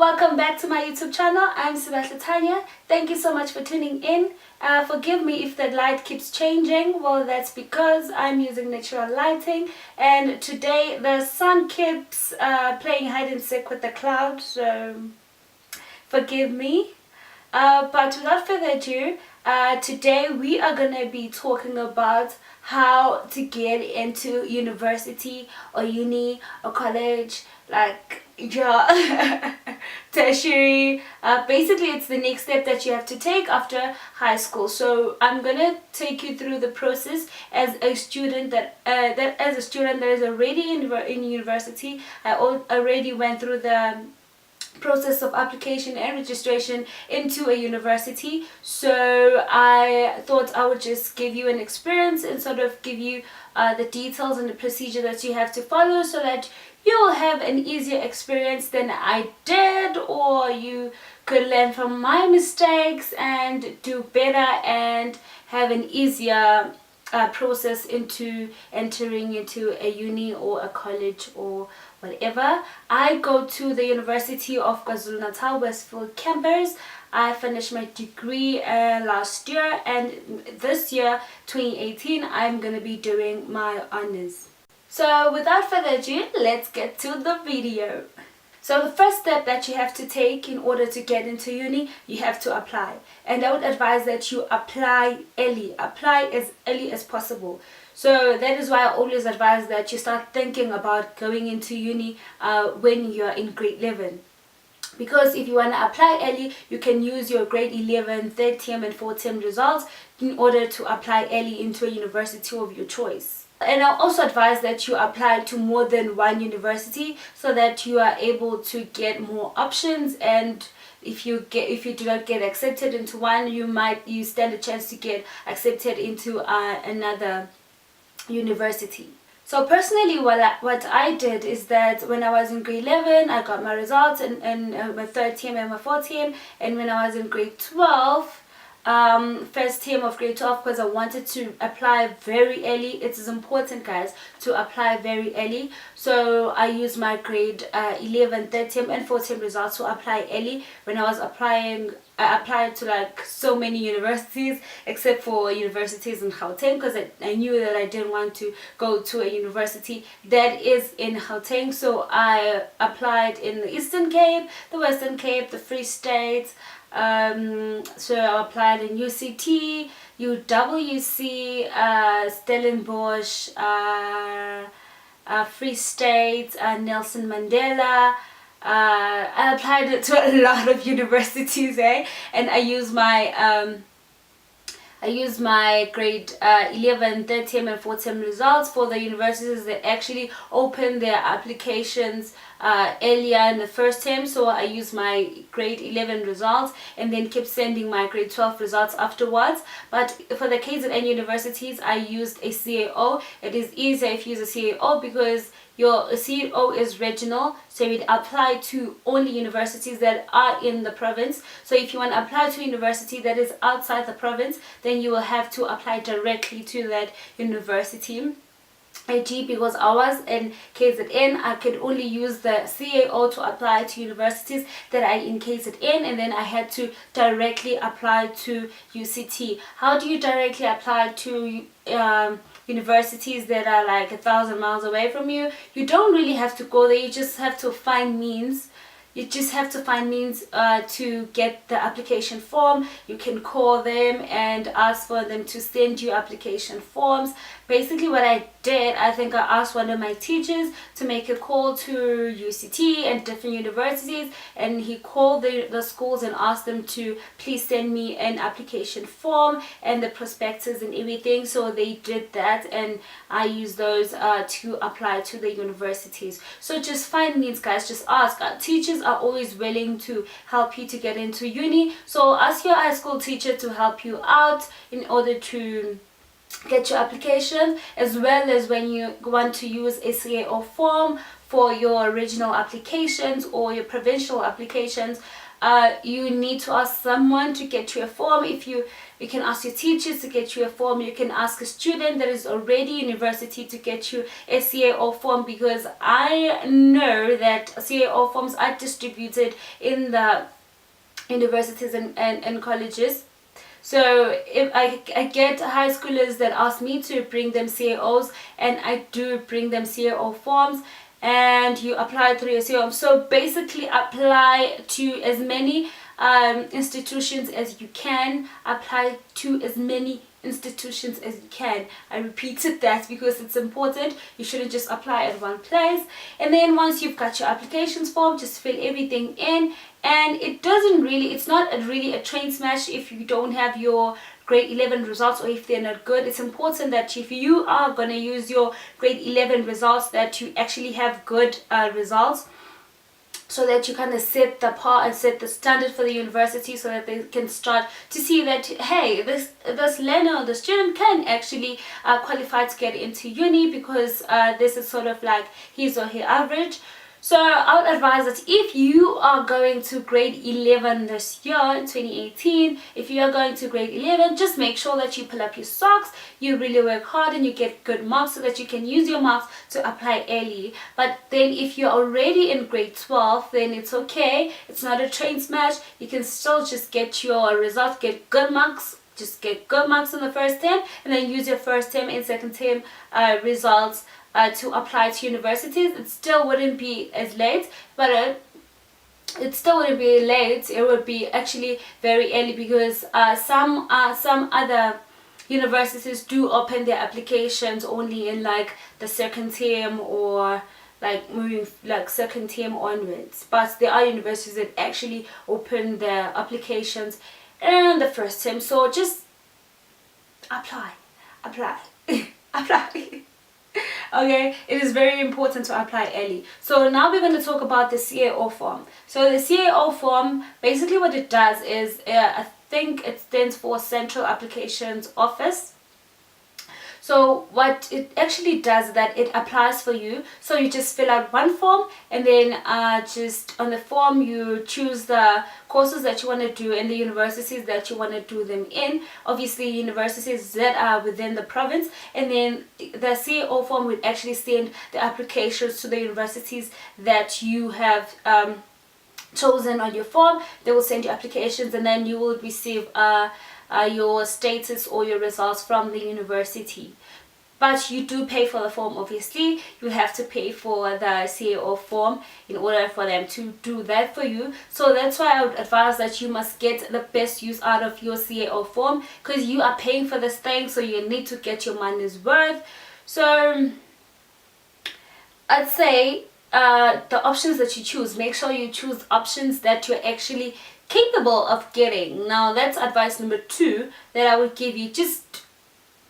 Welcome back to my YouTube channel. I'm SIBAHLE Tanya. Thank you so much for tuning in. Forgive me if the light keeps changing. Well, that's because I'm using natural lighting, and today the sun keeps playing hide and seek with the clouds, so forgive me. But without further ado, today we are going to be talking about how to get into university or uni or college, like tertiary. Basically it's the next step that you have to take after high school. So I'm gonna take you through the process as a student that is already in university. I already went through the process of application and registration into a university, so I thought I would just give you an experience and sort of give you the details and the procedure that you have to follow, so that you will have an easier experience than I did, or you could learn from my mistakes and do better and have an easier process into entering into a uni or a college or whatever. I go to the University of KwaZulu-Natal Westfield campus. I finished my degree last year, and this year 2018 I'm gonna be doing my honors. So without further ado, let's get to the video. So the first step that you have to take in order to get into uni, you have to apply. And I would advise that you apply early. Apply as early as possible. So that is why I always advise that you start thinking about going into uni when you're in grade 11. Because if you want to apply early, you can use your grade 11, third term and fourth term results in order to apply early into a university of your choice. And I also advise that you apply to more than one university so that you are able to get more options, and if you do not get accepted into one, you stand a chance to get accepted into another university. So personally, what I did is that when I was in grade 11, I got my results in my third term and my fourth term, and when I was in grade 12, first term of grade 12, because I wanted to apply very early. It is important, guys, to apply very early. So I used my grade 11 third term and fourth term results to apply early. When I was applying, I applied to like so many universities except for universities in Gauteng, because I knew that I didn't want to go to a university that is in Gauteng. So I applied in the Eastern Cape, the Western Cape, the Free State. So I applied in UCT, UWC, Stellenbosch, Free State, Nelson Mandela. I applied to a lot of universities, and I used my grade 11 third term and fourth term results for the universities that actually opened their applications earlier in the first term. So I used my grade 11 results and then kept sending my grade 12 results afterwards. But for the KZN universities, I used a CAO. It is easier if you use a CAO because your CAO is regional, so it apply to only universities that are in the province. So if you want to apply to a university that is outside the province, then you will have to apply directly to that university. Because I was in KZN, I could only use the CAO to apply to universities that are in KZN, and then I had to directly apply to UCT. How do you directly apply to universities that are like 1,000 miles away from you? You don't really have to go there, you just have to find means. To get the application form. You can call them and ask for them to send you application forms. Basically what I did, I think I asked one of my teachers to make a call to UCT and different universities, and he called the schools and asked them to please send me an application form and the prospectus and everything. So they did that, and I used those to apply to the universities. So just find means, guys, just ask. Teachers are always willing to help you to get into uni, so ask your high school teacher to help you out in order to get your application, as well as when you want to use a CAO form for your regional applications or your provincial applications. you need to ask someone to get you a form. If you can ask your teachers to get you a form. You can ask a student that is already in university to get you a CAO form, because I know that CAO forms are distributed in the universities and colleges. So if I get high schoolers that ask me to bring them CAOs, and I do bring them CAO forms, and you apply through your CAO. So basically apply to as many institutions as you can. Apply to as many institutions as you can. I repeated that because it's important. You shouldn't just apply at one place. And then once you've got your applications form, just fill everything in. And it's not really a train smash if you don't have your grade 11 results, or if they're not good. It's important that if you are going to use your grade 11 results, that you actually have good results, so that you kind of set the par and set the standard for the university, so that they can start to see that, hey, this learner, the student, can actually qualify to get into uni, because this is sort of like his or her average. So I would advise that if you are going to grade 11 this year in 2018, if you are going to grade 11, just make sure that you pull up your socks, you really work hard, and you get good marks, so that you can use your marks to apply early. But then if you're already in grade 12, then it's okay. It's not a train smash. You can still just get your results, get good marks. Just get good marks in the first term, and then use your first term and second term results to apply to universities. It still wouldn't be as late, but it still wouldn't be late. It would be actually very early, because some other universities do open their applications only in like the second term, or like moving like second term onwards. But there are universities that actually open their applications in the first term. So just apply apply. Okay, it is very important to apply early. So now we're going to talk about the CAO form. So the CAO form, basically what it does is, I think it stands for Central Applications Office. So what it actually does is that it applies for you. So you just fill out one form, and then just on the form you choose the courses that you want to do and the universities that you want to do them in. Obviously universities that are within the province, and then the CAO form would actually send the applications to the universities that you have chosen on your form. They will send you applications, and then you will receive your status or your results from the university. But you do pay for the form. Obviously you have to pay for the CAO form in order for them to do that for you. So that's why I would advise that you must get the best use out of your CAO form, because you are paying for this thing, so you need to get your money's worth. So I'd say the options that you choose, make sure you choose options that you're actually capable of getting. Now that's advice number 2 that I would give you. Just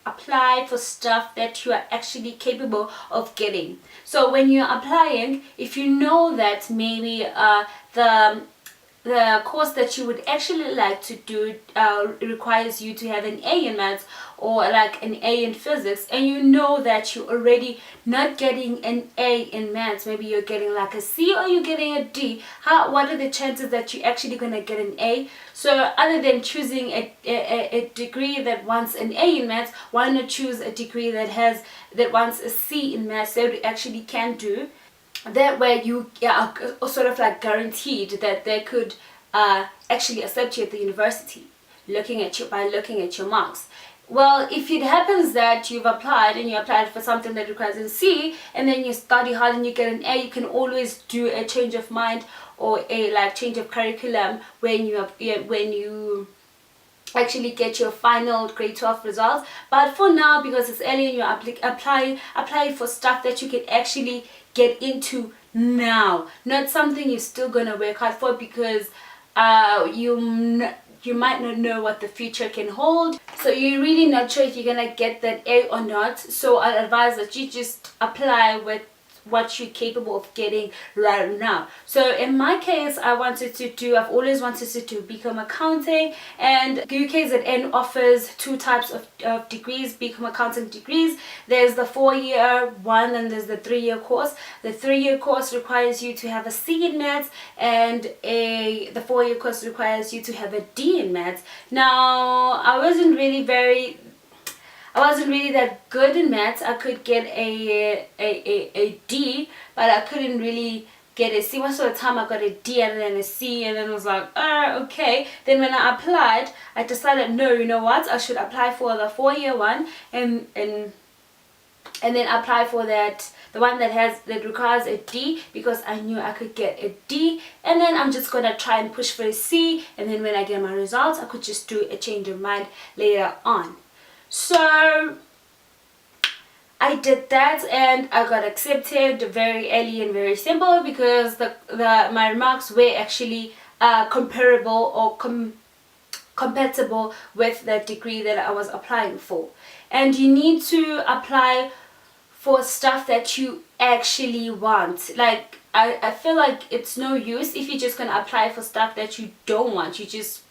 apply for stuff that you are actually capable of getting. So when you're applying, if you know that maybe the course that you would actually like to do requires you to have an A in maths, or like an A in physics, and you know that you're already not getting an A in maths, maybe you're getting like a C or you're getting a D, what are the chances that you're actually going to get an A? So other than choosing a degree that wants an A in maths, why not choose a degree that wants a C in maths, that you actually can do? That way you are sort of like guaranteed that they could actually accept you at the university, by looking at your marks. Well, if it happens that you've applied and you applied for something that requires a C, and then you study hard and you get an A, you can always do a change of mind, or a change of curriculum when you actually get your final grade 12 results. But for now, because it's early and you're applying for stuff that you can actually get into now, not something you're still gonna work hard for, because you might not know what the future can hold. So you're really not sure if you're gonna get that A or not. So I advise that you just apply with what you're capable of getting right now. So in my case, I've always wanted to do become accounting, and UKZN offers two types of degrees, become accounting degrees. There's the 4-year one and there's the 3-year course. The 3-year course requires you to have a C in maths, and the 4-year course requires you to have a D in maths. Now, I wasn't really that good in maths. I could get a D, but I couldn't really get a C. Most of the time I got a D and then a C, and then I was like, okay. Then when I applied, I decided, no, you know what, I should apply for the 4-year one and then apply for the one that requires a D, because I knew I could get a D, and then I'm just gonna try and push for a C, and then when I get my results, I could just do a change of mind later on. So I did that and I got accepted very early and very simple, because my marks were actually comparable or compatible with the degree that I was applying for. And you need to apply for stuff that you actually want. Like, I feel like it's no use if you're just gonna apply for stuff that you don't want. You just,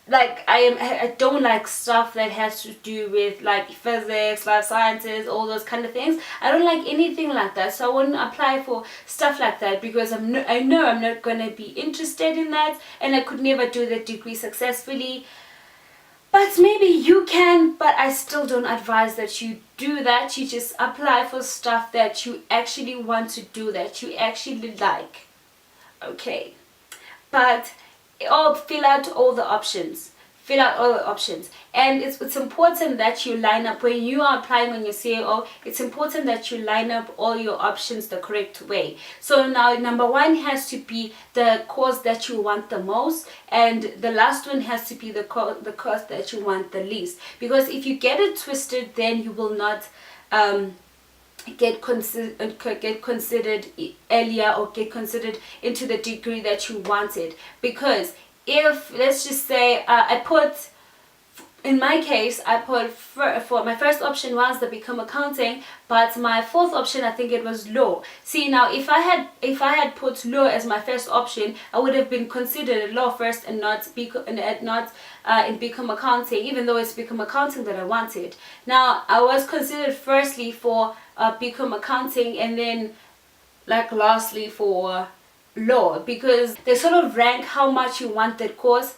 like, I don't like stuff that has to do with like physics, life sciences, all those kind of things. I don't like anything like that, so I wouldn't apply for stuff like that, because I know I'm not gonna be interested in that, and I could never do the degree successfully. But maybe you can, but I still don't advise that you do that. You just apply for stuff that you actually want to do, that you actually like. Okay, but fill out all the options. Fill out all the options, and it's important that you line up when you are applying on your CAO. It's important that you line up all your options the correct way. So now, number 1 has to be the course that you want the most, and the last one has to be the course that you want the least. Because if you get it twisted, then you will not get considered earlier, or get considered into the degree that you wanted. Because if, let's just say, in my case, I put for my first option was the become accounting, but my fourth option, I think it was law. See, now if I had put law as my first option, I would have been considered law first and not in become accounting, even though it's become accounting that I wanted. Now, I was considered firstly for become accounting, and then like lastly for law, because they sort of rank how much you want that course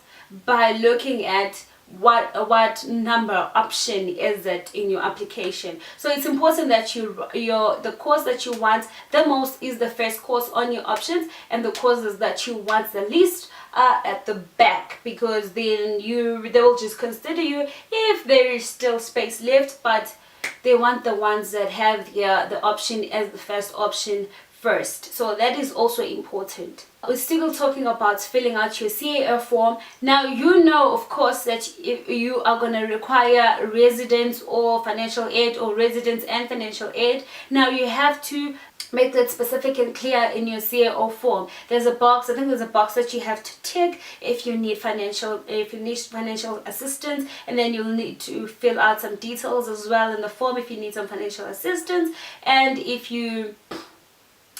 by looking at what number option is it in your application. So it's important that the course that you want the most is the first course on your options, and the courses that you want the least are at the back, because then they will just consider you if there is still space left, but they want the ones that have the option as the first option first. So that is also important. We're still talking about filling out your CAO form. Now, you know, of course, that if you are going to require residence or financial aid, or residence and financial aid, now you have to make that specific and clear in your CAO form. There's a box, I think there's a box that you have to tick if you need financial assistance, and then you'll need to fill out some details as well in the form if you need some financial assistance, and if you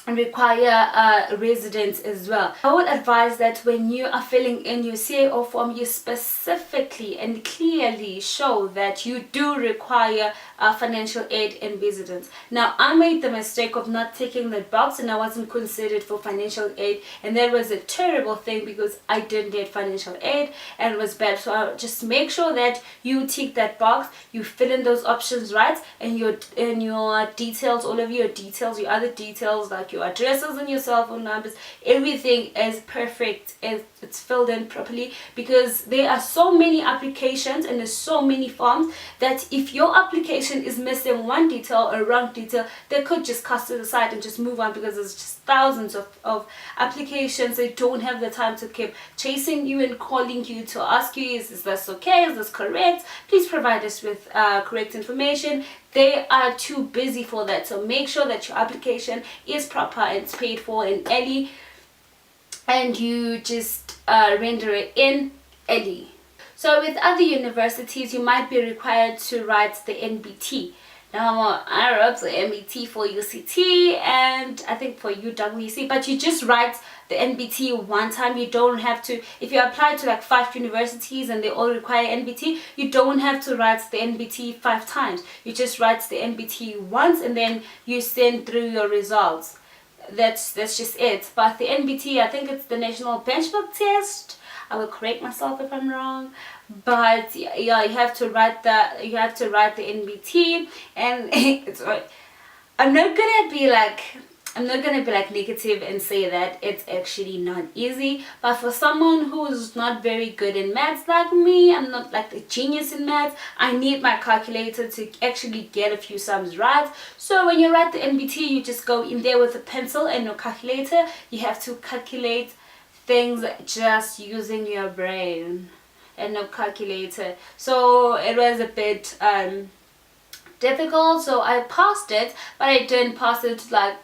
require residence as well. I would advise that when you are filling in your CAO form, you specifically and clearly show that you do require financial aid and residence. Now, I made the mistake of not ticking that box, and I wasn't considered for financial aid, and that was a terrible thing, because I didn't get financial aid and it was bad. So I'll just make sure that you tick that box, you fill in those options right, and your details, all of your details, your other details like your addresses and your cell phone numbers, everything is perfect, it's filled in properly, because there are so many applications and there's so many forms that if your application is missing one detail or wrong detail, they could just cast it aside and just move on, because there's just thousands of applications. They don't have the time to keep chasing you and calling you to ask you, is this okay, is this correct, please provide us with correct information. They are too busy for that. So make sure that your application is proper and it's paid for in early, and you just render it in early. So with other universities, you might be required to write the NBT. Now I wrote the NBT for UCT and I think for UWC, but you just write the NBT one time. You don't have to, if you apply to like 5 universities and they all require NBT, you don't have to write the NBT 5 times. You just write the NBT once and then you send through your results. That's just it. But the NBT, I think it's the National Benchmark Test. I will correct myself if I'm wrong, but yeah, you have to write the NBT, and it's I'm not gonna be like negative and say that it's actually not easy, but for someone who's not very good in maths like me, I'm not like the genius in maths, I need my calculator to actually get a few sums right. So when you write the NBT, you just go in there with a pencil and your calculator. You have to calculate things just using your brain and no calculator. So it was a bit difficult, so I passed it, but I didn't pass it like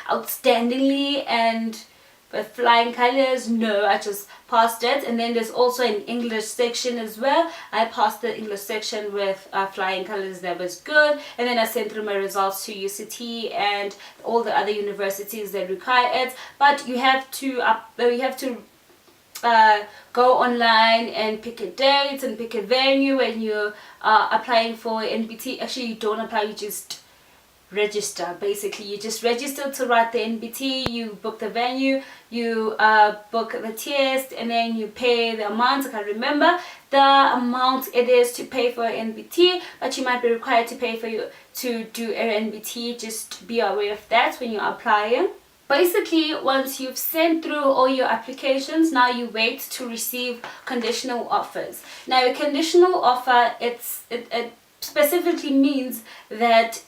outstandingly and with flying colors. No, I just passed it. And then there's also an English section as well. I passed the English section with flying colors. That was good. And then I sent through my results to UCT and all the other universities that require it. But you have to go online and pick a date and pick a venue when you are applying for NBT. Actually, you don't apply, you just register. Basically, you just register to write the NBT, you book the venue, you book the test, and then you pay the amount. I can't remember the amount it is to pay for NBT, but you might be required to pay for you to do an NBT. Just be aware of that when you're applying. Basically, once you've sent through all your applications, now you wait to receive conditional offers. Now, a conditional offer, it specifically means that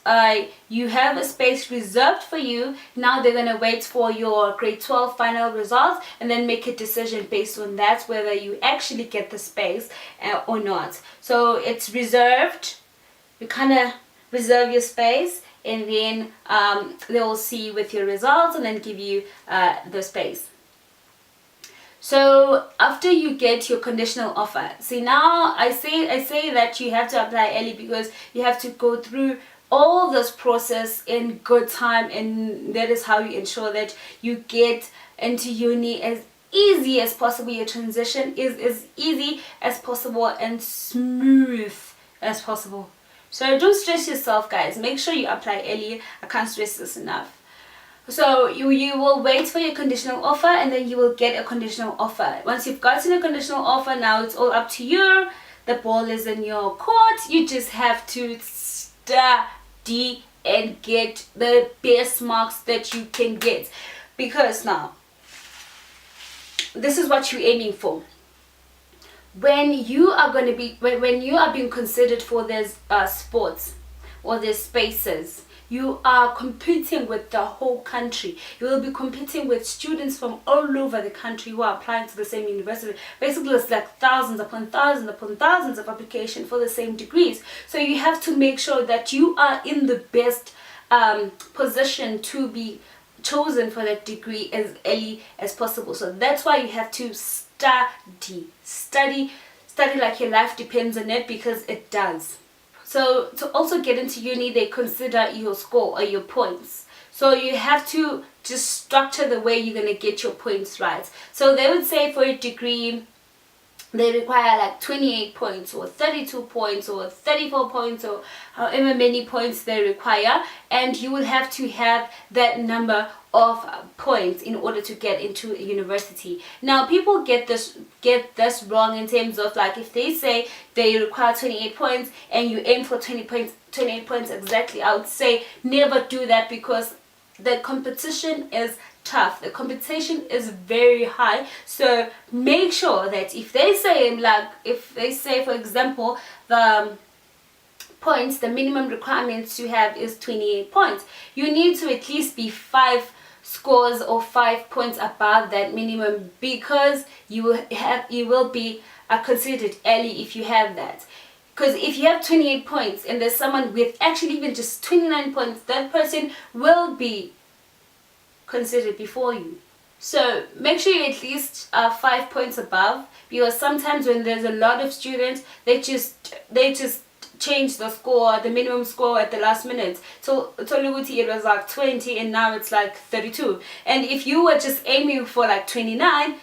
you have a space reserved for you. Now they're going to wait for your grade 12 final results and then make a decision based on that, whether you actually get the space or not. So it's reserved. You kind of reserve your space, and then they will see with your results and then give you the space. So after you get your conditional offer, see, now I say that you have to apply early because you have to go through all this process in good time, and that is how you ensure that you get into uni as easy as possible. Your transition is as easy as possible and smooth as possible. So don't stress yourself, guys. Make sure you apply early. I can't stress this enough. So you will wait for your conditional offer, and then you will get a conditional offer. Once you've gotten a conditional offer, now it's all up to you. The ball is in your court. You just have to study and get the best marks that you can get, because now this is what you're aiming for. When you are being considered for these sports or these spaces, you are competing with the whole country. You will be competing with students from all over the country who are applying to the same university. Basically, it's like thousands upon thousands upon thousands of applications for the same degrees. So you have to make sure that you are in the best position to be chosen for that degree as early as possible. So that's why you have to study like your life depends on it, because it does. So to also get into uni, they consider your score or your points. So you have to just structure the way you're going to get your points right. So they would say for a degree, they require like 28 points or 32 points or 34 points or however many points they require, and you will have to have that number of points in order to get into a university. Now people get this wrong in terms of, like, if they say they require 28 points and you aim for 28 points exactly, I would say never do that, because the competition is tough. The competition is very high. So make sure that if they say, for example, the points, the minimum requirements you have is 28 points, you need to at least be 5 scores or 5 points above that minimum, because you will be considered early if you have that. Because if you have 28 points and there's someone with actually even just 29 points, that person will be considered before you. So make sure you're at least 5 points above, because sometimes when there's a lot of students, they just change the score, the minimum score at the last minute. So it was like 20 and now it's like 32. And if you were just aiming for like 29,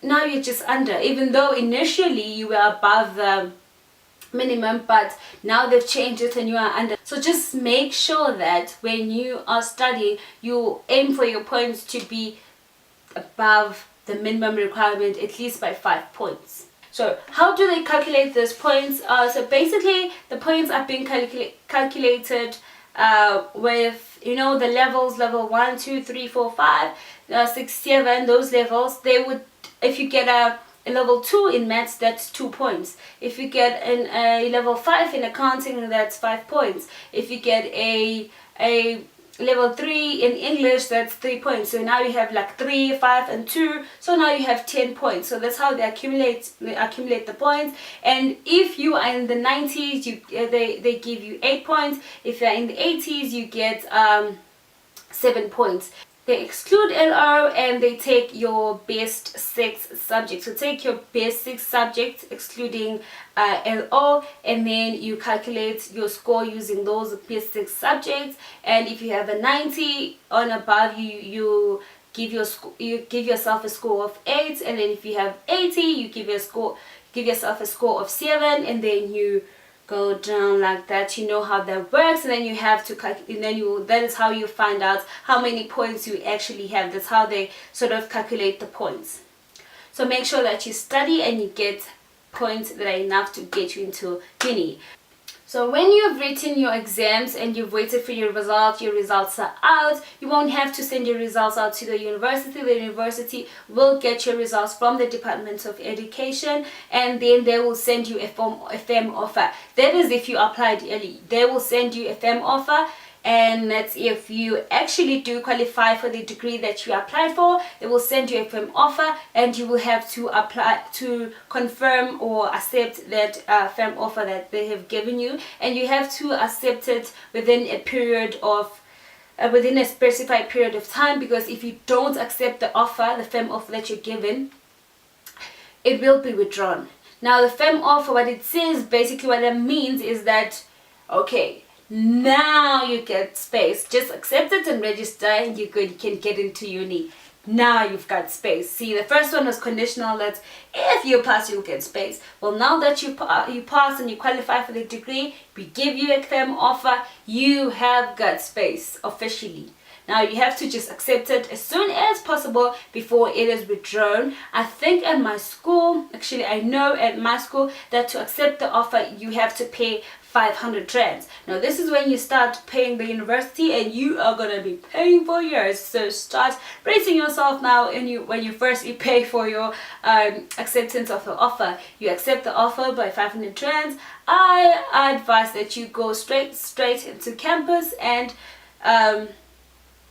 now you're just under, even though initially you were above the minimum, but now they've changed it and you are under. So just make sure that when you are studying, you aim for your points to be above the minimum requirement, at least by 5 points. So how do they calculate those points? So basically the points are being calculated with, you know, the levels, level 1, 2, 3, 4, 5, 6, 7, those levels. They would, if you get a level 2 in maths, that's 2 points. If you get a level 5 in accounting, that's 5 points. If you get a level 3 in English, that's 3 points. So now you have like 3, 5 and 2, so now you have 10 points. So that's how they accumulate the points. And if you are in the 90s, they give you 8 points. If you're in the 80s, you get 7 points. They exclude LO and they take your best 6 subjects. So take your best 6 subjects excluding LO, and then you calculate your score using those best 6 subjects. And if you have a 90 on above, you give yourself a score of 8, and then if you have 80, you give yourself a score of 7, and then you go down like that. You know how that works, and then you have to that is how you find out how many points you actually have. That's how they sort of calculate the points. So make sure that you study and you get points that are enough to get you into uni. So when you've written your exams and you've waited for your results are out, you won't have to send your results out to the university. The university will get your results from the Department of Education, and then they will send you a FEM offer. That is if you applied early. They will send you a FEM offer, and that's if you actually do qualify for the degree that you applied for. They will send you a FEM offer, and you will have to apply to confirm or accept that FEM offer that they have given you, and you have to accept it within a period of within a specified period of time, because if you don't accept the offer, the FEM offer that you're given, it will be withdrawn. Now the FEM offer, what it says, basically what it means is that, okay, now you get space. Just accept it and register and you're good. You can get into uni. Now you've got space. See, the first one was conditional, that if you pass, you'll get space. Well, now that you pass and you qualify for the degree, we give you a FEM offer, you have got space officially. Now you have to just accept it as soon as possible before it is withdrawn. I think at my school, actually I know at my school, that to accept the offer you have to pay 500 rands. Now this is when you start paying the university, and you are gonna be paying for years. So start bracing yourself now. And when you first pay for your acceptance of the offer, you accept the offer by 500 rands. I advise that you go straight into campus and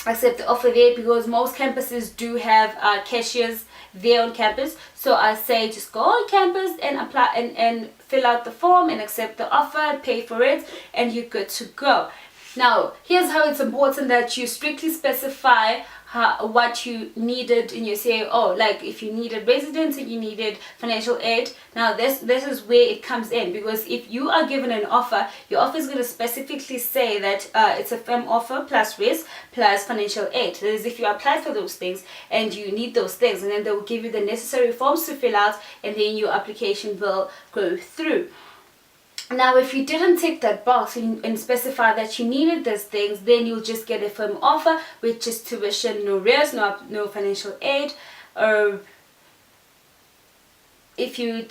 accept the offer there, because most campuses do have cashiers there on campus. So I say just go on campus and apply and fill out the form and accept the offer, pay for it, and you're good to go. Now here's how it's important that you strictly specify what you needed in your CAO. Like if you needed residence and you needed financial aid, now this is where it comes in, because if you are given an offer, your offer is going to specifically say that it's a FEM offer plus res plus financial aid. That is if you apply for those things and you need those things, and then they will give you the necessary forms to fill out, and then your application will go through. Now if you didn't tick that box and specify that you needed those things, then you'll just get a FEM offer with just tuition, no res, no financial aid. Or if you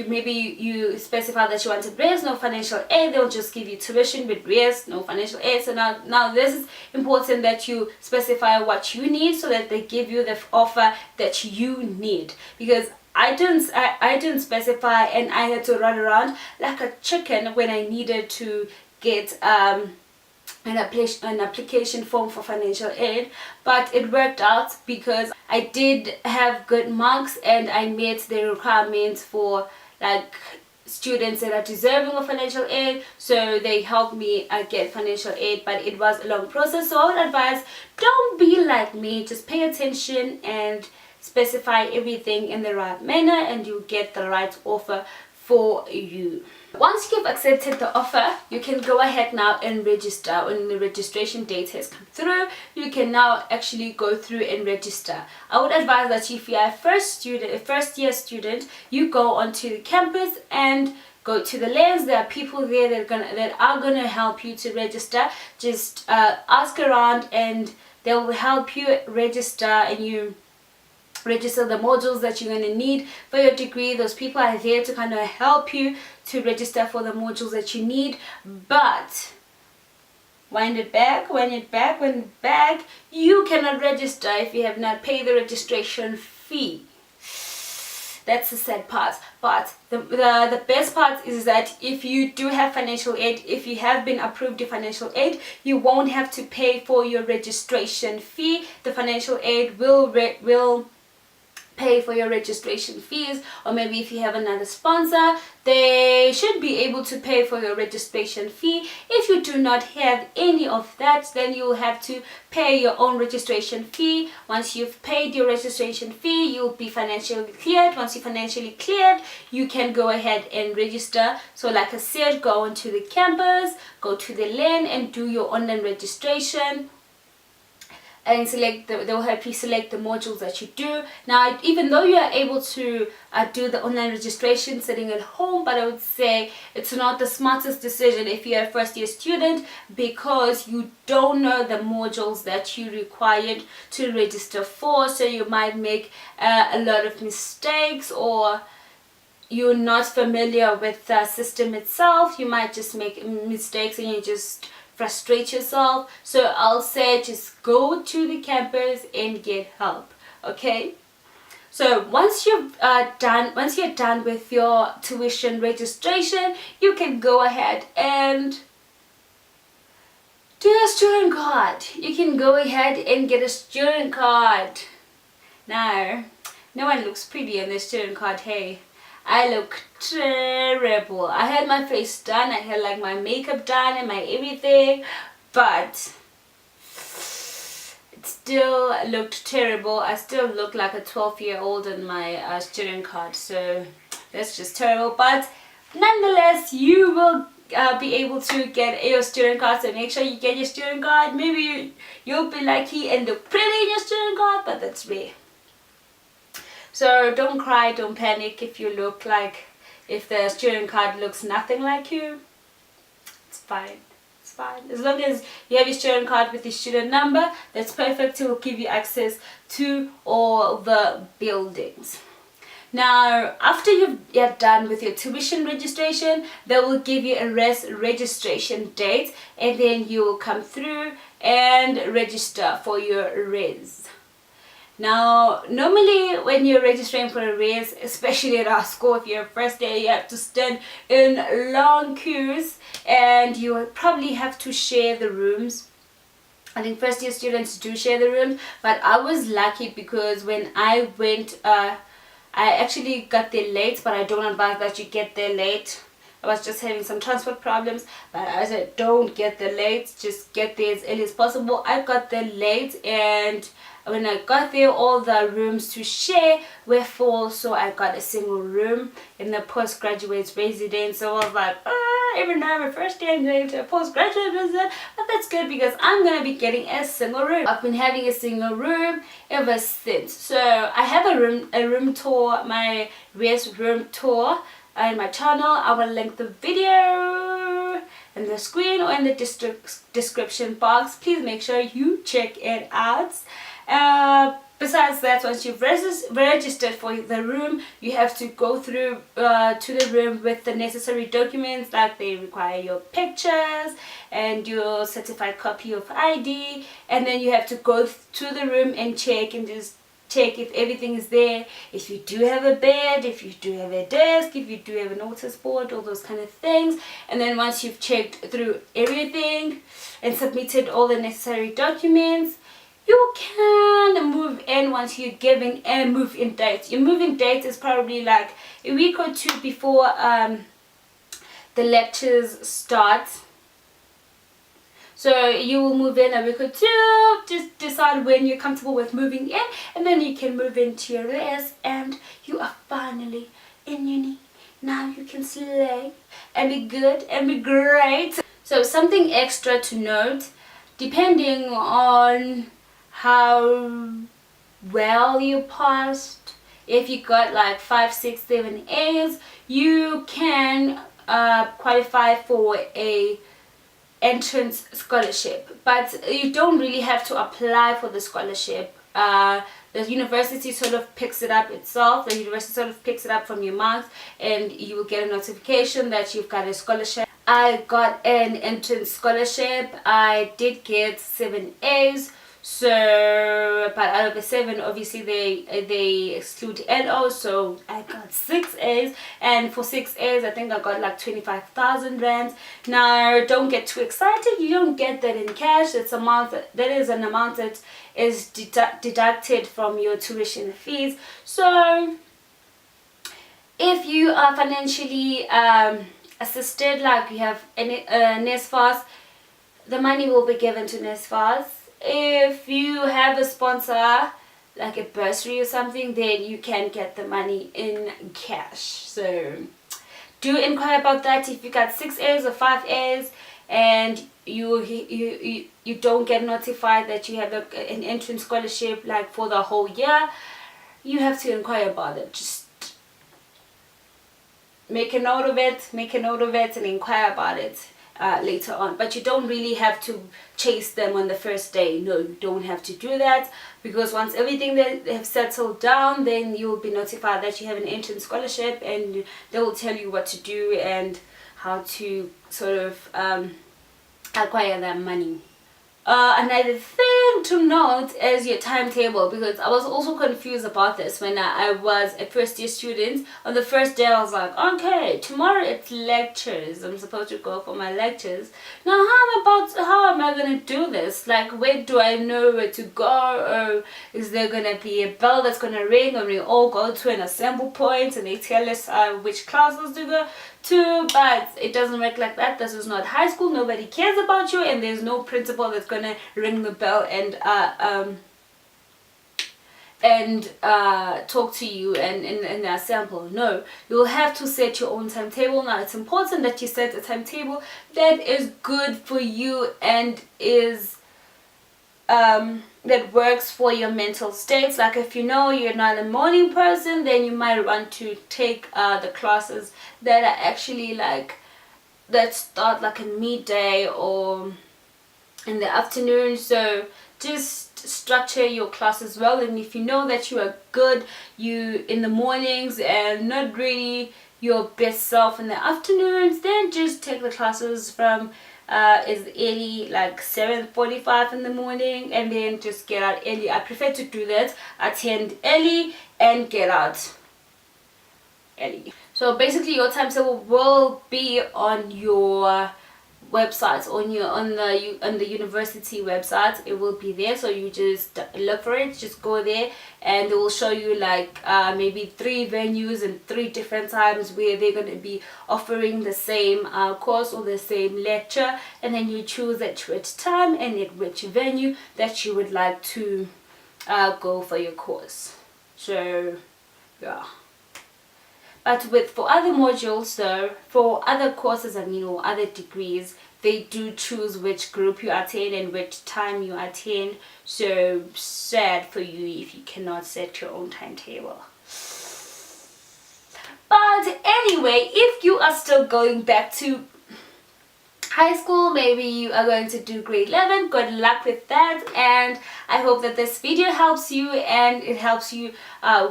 maybe you specify that you wanted res, no financial aid, they'll just give you tuition with res, no financial aid. So now this is important that you specify what you need, so that they give you the offer that you need. Because I didn't specify, and I had to run around like a chicken when I needed to get an application form for financial aid. But it worked out because I did have good marks and I met the requirements for like students that are deserving of financial aid, so they helped me get financial aid. But it was a long process, so I would advise, don't be like me, just pay attention and specify everything in the right manner, and you get the right offer for you. Once you've accepted the offer, you can go ahead now and register. When the registration date has come through, you can now actually go through and register. I would advise that if you are a first year student, you go onto the campus and go to the lanes. There are people there that are gonna help you to register. Just ask around and they will help you register, and you register the modules that you're going to need for your degree. Those people are there to kind of help you to register for the modules that you need. But wind it back, you cannot register if you have not paid the registration fee. That's the sad part. But the best part is that if you do have financial aid, if you have been approved your financial aid, you won't have to pay for your registration fee. The financial aid will pay for your registration fees, or maybe if you have another sponsor, they should be able to pay for your registration fee. If you do not have any of that, then you'll have to pay your own registration fee. Once you've paid your registration fee, you'll be financially cleared. Once you're financially cleared, you can go ahead and register. So like I said, go onto the campus, go to the lane and do your online registration, and they'll help you select the modules that you do. Now, even though you are able to do the online registration sitting at home, but I would say it's not the smartest decision if you're a first year student, because you don't know the modules that you required to register for. So you might make a lot of mistakes, or you're not familiar with the system itself. You might just make mistakes and you just frustrate yourself. So I'll say just go to the campus and get help. Okay, so once you're done with your tuition registration, you can go ahead and do a student card. You can go ahead and get a student card. Now, no one looks pretty on the student card. Hey, I look terrible. I had my face done, I had like my makeup done and my everything, but it still looked terrible. I still look like a 12-year-old on my student card, so that's just terrible. But nonetheless, you will be able to get your student card, so make sure you get your student card. Maybe you'll be lucky and look pretty in your student card, but that's rare. So don't cry, don't panic if if the student card looks nothing like you. It's fine, it's fine. As long as you have your student card with the student number, that's perfect. It will give you access to all the buildings. Now, after you're done with your tuition registration, they will give you a registration date, and then you will come through and register for your res. Now, normally when you're registering for a res, especially at our school, if you're a first year, you have to stand in long queues, and you probably have to share the rooms. I think first year students do share the rooms, but I was lucky because when I went, I actually got there late, but I don't advise that you get there late. I was just having some transport problems, but I said don't get there late, just get there as early as possible. I got there late, and when I got there, all the rooms to share were full, so I got a single room in the postgraduate residence. So I was like, even though I'm a first year, I'm going to a postgraduate residence, but that's good because I'm going to be getting a single room. I've been having a single room ever since. So I have a room tour, my res room tour on my channel. I will link the video in the screen or in the description box. Please make sure you check it out. Besides that, once you've registered for the room, you have to go through to the room with the necessary documents, like they require your pictures and your certified copy of ID, and then you have to go to the room and check if everything is there, if you do have a bed, if you do have a desk, if you do have a notice board, all those kind of things. And then once you've checked through everything and submitted all the necessary documents, you can move in once you're given a move-in date. Your move-in date is probably like a week or two before the lectures start. So you will move in a week or two, just decide when you're comfortable with moving in, and then you can move into your res, and you are finally in uni. now you can slay and be good and be great. So something extra to note, depending on how well you passed, if you got like 5, 6, 7 A's, you can qualify for a entrance scholarship, but you don't really have to apply for the scholarship. The university sort of picks it up itself. The university sort of picks it up from your marks, and you will get a notification that you've got a scholarship. I got an entrance scholarship. I did get 7 A's. So, but out of the 7, obviously they exclude LO, so I got 6 A's, and for 6 A's I think I got like 25,000 rands. Now don't get too excited, you don't get that in cash. That is an amount that is deducted from your tuition fees. So if you are financially assisted, like you have any NSFAS, the money will be given to NSFAS. If you have a sponsor, like a bursary or something, then you can get the money in cash. So do inquire about that. If you got 6 A's or 5 A's and you don't get notified that you have an entrance scholarship like for the whole year, you have to inquire about it. Just make a note of it and inquire about it later on. But you don't really have to chase them on the first day. No, you don't have to do that, because once everything that have settled down, then you will be notified that you have an entrance scholarship, and they will tell you what to do and how to sort of acquire that money. Another thing to note is your timetable, because I was also confused about this when I was a first year student. On the first day I was like, okay, tomorrow it's lectures, I'm supposed to go for my lectures. Now how am I going to do this? Like, where do I know where to go? Or is there going to be a bell that's going to ring and we all go to an assemble point and they tell us which classes to go to? But it doesn't work like that. This is not high school. Nobody cares about you, and there's no principal that's gonna ring the bell and talk to you and in that sample. No, you'll have to set your own timetable. Now it's important that you set a timetable that is good for you and is that works for your mental states. Like, if you know you're not a morning person, then you might want to take the classes that are actually like that start like in midday or in the afternoon. So just structure your classes well, and if you know that you are good in the mornings and not really your best self in the afternoons, then just take the classes from is early, like 7:45 in the morning, and then just get out early. I prefer to do that, attend early and get out early. So basically your timetable will be on your websites, on the university website. It will be there, so you just look for it, just go there, and it will show you like maybe 3 venues and 3 different times where they're going to be offering the same course or the same lecture, and then you choose at which time and at which venue that you would like to go for your course. So yeah. But for other modules though, for other courses, I mean, or other degrees, they do choose which group you attend and which time you attend. So sad for you if you cannot set your own timetable. But anyway, if you are still going back to high school, maybe you are going to do grade 11, good luck with that, and I hope that this video helps you, and it helps you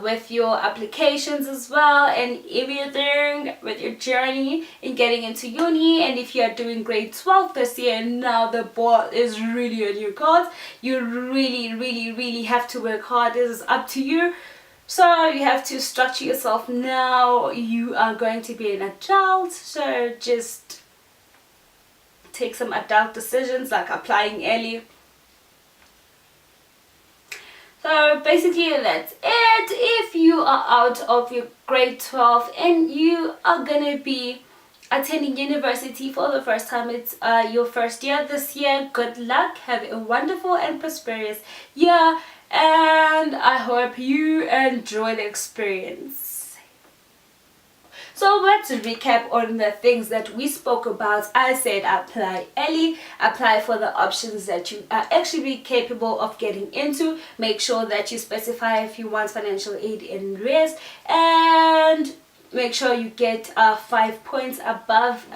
with your applications as well, and everything with your journey in getting into uni. And if you are doing grade 12 this year, and now the ball is really on your court, you really have to work hard. This is up to you. So you have to structure yourself now. You are going to be an adult, so just take some adult decisions like applying early. So basically that's it. If you are out of your grade 12 and you are gonna be attending university for the first time, it's your first year this year, good luck, have a wonderful and prosperous year, and I hope you enjoy the experience. So So let's recap on the things that we spoke about. I said apply early, apply for the options that you are actually capable of getting into. Make sure that you specify if you want financial aid in arrears, and make sure you get 5 points above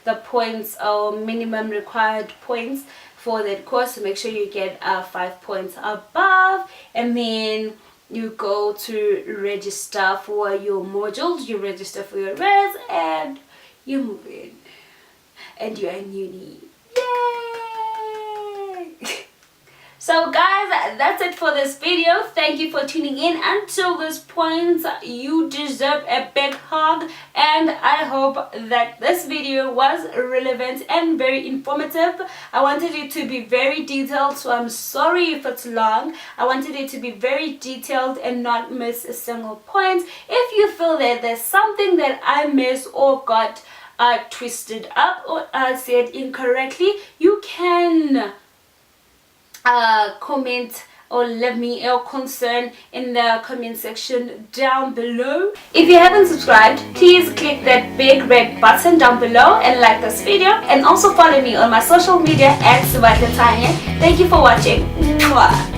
the points or minimum required points for that course. So make sure you get 5 points above, and then you go to register for your modules, you register for your res, and you move in, and you're in uni. Yay! So guys, that's it for this video. Thank you for tuning in until this point. You deserve a big hug, and I hope that this video was relevant and very informative. I wanted it to be very detailed, so I'm sorry if it's long. I wanted it to be very detailed and not miss a single point. If you feel that there's something that I missed or got twisted up or said incorrectly, you can comment or leave me your concern in the comment section down below. If you haven't subscribed, please click that big red button down below and like this video, and also follow me on my social media at Tanya. Thank you for watching. Mwah.